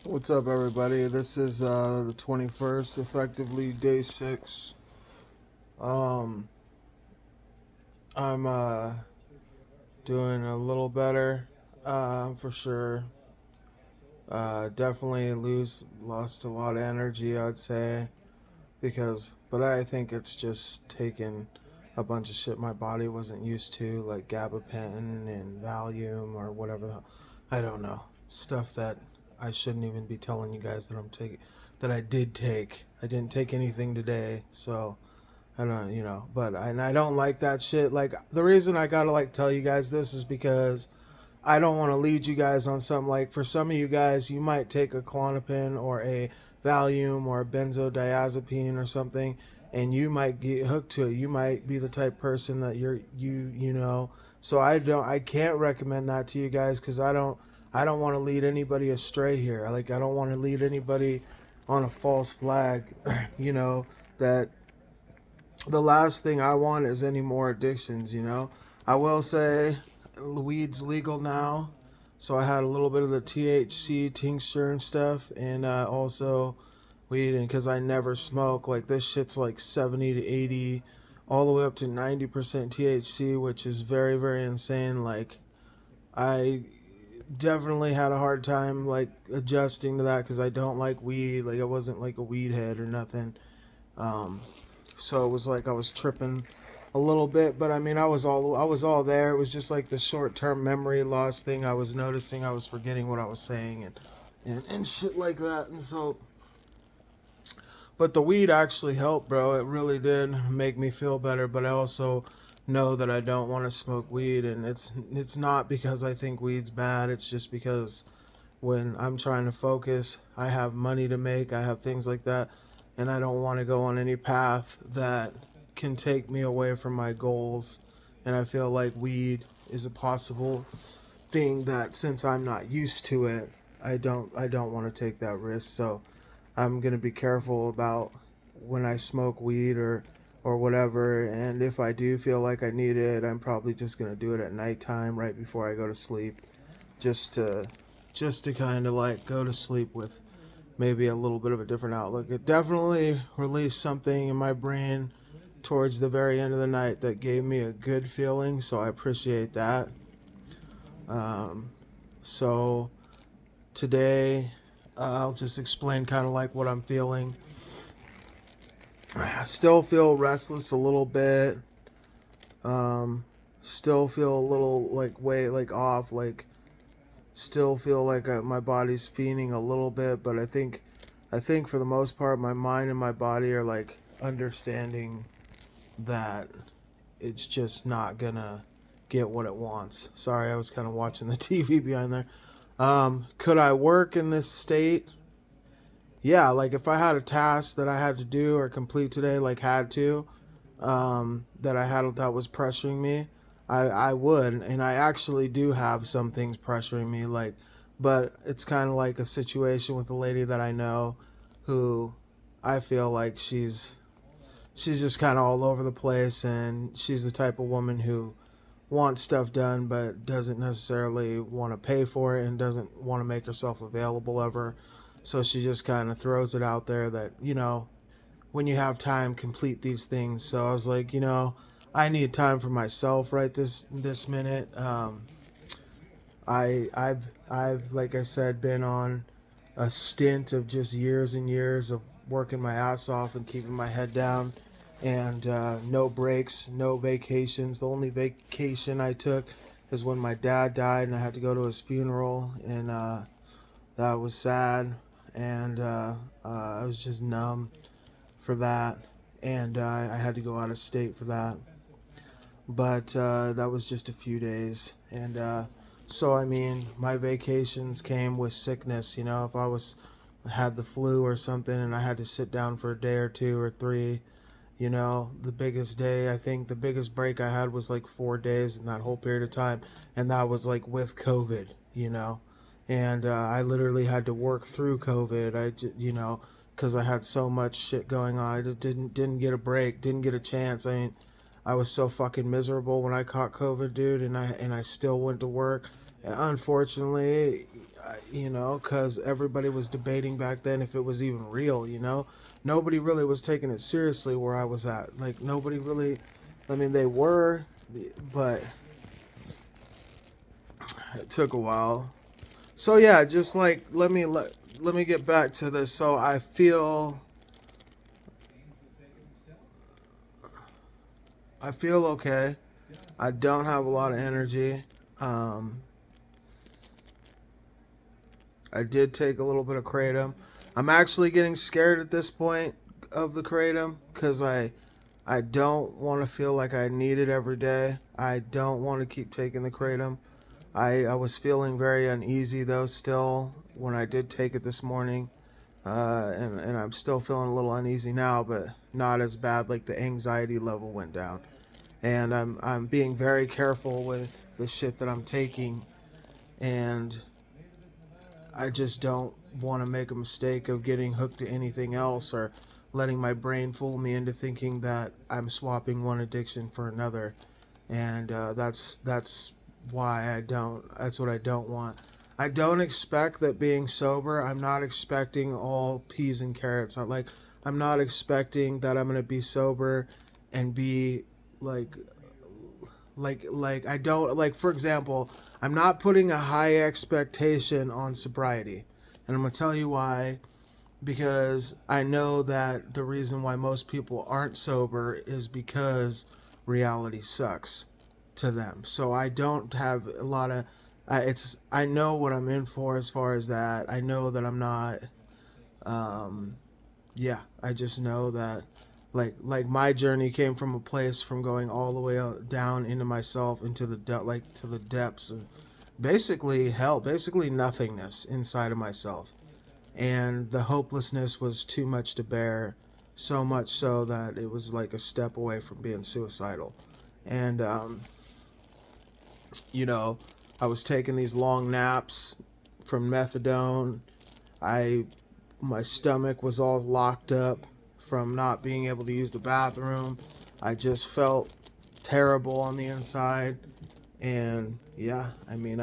What's up, everybody? This is the 21st, effectively day 6. Um, I'm doing a little better, for sure. Definitely lost a lot of energy, I'd say, but I think it's just taking a bunch of shit my body wasn't used to, like gabapentin and Valium or whatever. I don't know, stuff that I shouldn't even be telling you guys that I'm taking. That I did take. I didn't take anything today, so I don't, and I don't like that shit. Like, the reason I gotta like tell you guys this is because I don't want to lead you guys on something. Like, for some of you guys, you might take a Klonopin or a Valium or a benzodiazepine or something, and you might get hooked to it. You might be the type person that you know. So I can't recommend that to you guys because I don't want to lead anybody astray here. Like, I don't want to lead anybody on a false flag. you know that the last thing I want is any more addictions. I will say weed's legal now. So I had a little bit of the THC tincture and stuff, and also weed. And because I never smoke, like, this shit's like 70 to 80, all the way up to 90% THC, which is very, very insane. Like, I definitely had a hard time, like, adjusting to that because I don't like weed. Like, I wasn't like a weed head or nothing. Um, so it was like I was tripping a little bit, but I mean, I was all there. It was just like the short-term memory loss thing. I was noticing I was forgetting what I was saying and shit like that. And so, but the weed actually helped, bro. It really did make me feel better. But I also know that I don't want to smoke weed, and it's not because I think weed's bad. It's just because when I'm trying to focus, I have money to make, I have things like that, and I don't want to go on any path that can take me away from my goals. And I feel like weed is a possible thing that, since I'm not used to it, I don't want to take that risk. So I'm going to be careful about when I smoke weed or whatever. And if I do feel like I need it, I'm probably just going to do it at nighttime right before I go to sleep, just to kind of like go to sleep with maybe a little bit of a different outlook. It definitely released something in my brain towards the very end of the night that gave me a good feeling, so I appreciate that. Um, so today, I'll just explain kind of like what I'm feeling. I still feel restless a little bit. Um, Still feel a little like way like off, like still feel like my body's fiending a little bit, but I think for the most part my mind and my body are like understanding that it's just not gonna get what it wants. Sorry, I was kind of watching the TV behind there. Could I work in this state? Yeah, like if I had a task that I had to do or complete today, like had to, that I had that was pressuring me, I would, and I actually do have some things pressuring me, like, but it's kind of like a situation with a lady that I know, who I feel like she's just kind of all over the place, and she's the type of woman who wants stuff done but doesn't necessarily want to pay for it and doesn't want to make herself available ever. So she just kind of throws it out there that, when you have time, complete these things. So I was like, I need time for myself right this minute. I've like I said, been on a stint of just years and years of working my ass off and keeping my head down, and no breaks, no vacations. The only vacation I took is when my dad died and I had to go to his funeral, and that was sad, and I was just numb for that, and I had to go out of state for that. But that was just a few days, and so I mean, my vacations came with sickness. If I was had the flu or something, and I had to sit down for a day or two or three. The biggest day, I think the biggest break I had was like 4 days in that whole period of time, and that was like with COVID. And I literally had to work through COVID. Because I had so much shit going on. I just didn't get a break, didn't get a chance. I was so fucking miserable when I caught COVID, dude, and I still went to work, Unfortunately, you know, because everybody was debating back then if it was even real, you know. Nobody really was taking it seriously where I was at. Like, nobody really, I mean, they were, but it took a while. So, yeah, just like, let me get back to this. So, I feel okay. I don't have a lot of energy. Um, I did take a little bit of kratom. I'm actually getting scared at this point of the kratom because I don't want to feel like I need it every day. I don't want to keep taking the kratom. I was feeling very uneasy though still when I did take it this morning. And I'm still feeling a little uneasy now, but not as bad. Like the anxiety level went down. And I'm being very careful with the shit that I'm taking, and I just don't want to make a mistake of getting hooked to anything else or letting my brain fool me into thinking that I'm swapping one addiction for another. And that's why I don't. That's what I don't want. I don't expect that being sober. I'm not expecting all peas and carrots. I'm not expecting that I'm gonna be sober and be like I don't like, for example, I'm not putting a high expectation on sobriety, and I'm gonna tell you why. Because I know that the reason why most people aren't sober is because reality sucks to them. So I don't have a lot of I know what I'm in for as far as that. I know that I'm not yeah, I just know that my journey came from a place from going all the way down into myself, into the to the depths of basically hell, basically nothingness inside of myself. And the hopelessness was too much to bear, so much so that it was like a step away from being suicidal. And you know, I was taking these long naps from methadone. I My stomach was all locked up from not being able to use the bathroom. I just felt terrible on the inside. And yeah, I mean,